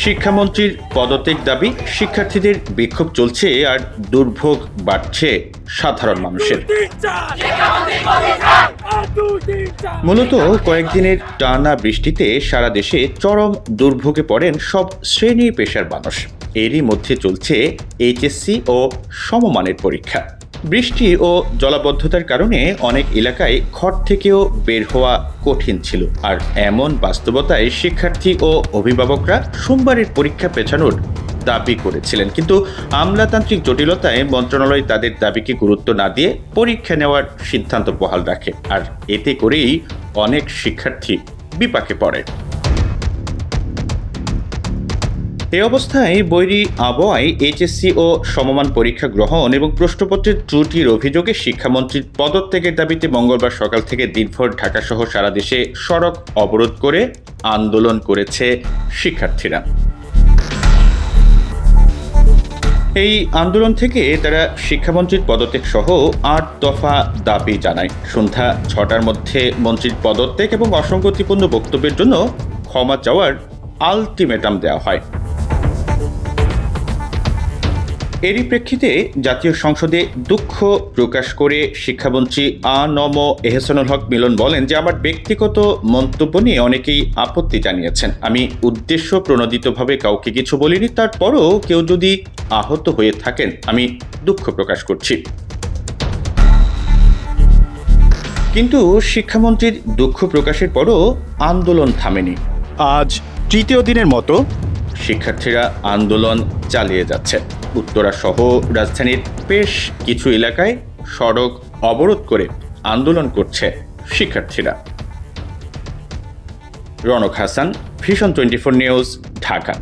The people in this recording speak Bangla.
শিক্ষামন্ত্রীর পদত্যাগ দাবি, শিক্ষার্থীদের বিক্ষোভ চলছে আর দুর্ভোগ বাড়ছে সাধারণ মানুষের। মূলত কয়েকদিনের টানা বৃষ্টিতে সারা দেশে চরম দুর্ভোগে পড়েন সব শ্রেণী পেশার মানুষ। এরই মধ্যে চলছে এইচএসসি ও সমমানের পরীক্ষা। বৃষ্টি ও জলাবদ্ধতার কারণে অনেক এলাকায় ঘর থেকেও বের হওয়া কঠিন ছিল। আর এমন বাস্তবতায় শিক্ষার্থী ও অভিভাবকরা সোমবারের পরীক্ষা পেছানোর দাবি করেছিলেন, কিন্তু আমলাতান্ত্রিক জটিলতায় মন্ত্রণালয় তাদের দাবিকে গুরুত্ব না দিয়ে পরীক্ষা নেওয়ার সিদ্ধান্ত বহাল রাখে। আর এতে করেই অনেক শিক্ষার্থী বিপাকে পড়ে। এই অবস্থায় বৈরী আবহাওয়ায় এইচএসসি ও সমমান পরীক্ষা গ্রহণ এবং প্রশ্নপত্রের ত্রুটির অভিযোগে শিক্ষামন্ত্রীর পদত্যাগের দাবিতে মঙ্গলবার সকাল থেকে দিনভর ঢাকাসহ সারা দেশে সড়ক অবরোধ করে আন্দোলন করেছে শিক্ষার্থীরা। এই আন্দোলন থেকে তারা শিক্ষামন্ত্রীর পদত্যাগ সহ ৮ দফা দাবি জানায়। সন্ধ্যা ৬টার মধ্যে মন্ত্রীর পদত্যাগ এবং অসঙ্গতিপূর্ণ বক্তব্যের জন্য ক্ষমা চাওয়ার আলটিমেটাম দেওয়া হয়। এরই প্রেক্ষিতে জাতীয় সংসদে দুঃখ প্রকাশ করে শিক্ষামন্ত্রী আ.ন.ম এহসানুল হক মিলন বলেন যে, আমার ব্যক্তিগত মন্তব্য নিয়ে অনেকেই আপত্তি জানিয়েছেন। আমি উদ্দেশ্য প্রণোদিতভাবে কাউকে কিছু বলিনি, তারপরও কেউ যদি আহত হয়ে থাকেন আমি দুঃখ প্রকাশ করছি। কিন্তু শিক্ষামন্ত্রীর দুঃখ প্রকাশের পরও আন্দোলন থামেনি। আজ তৃতীয় দিনের মতো শিক্ষার্থীরা আন্দোলন চালিয়ে যাচ্ছে। উত্তরা সহ রাজধানীর বেশ কিছু এলাকায় সড়ক অবরোধ করে আন্দোলন করছে শিক্ষার্থীরা। Ronak Hasan, Vision 24 News, Dhaka.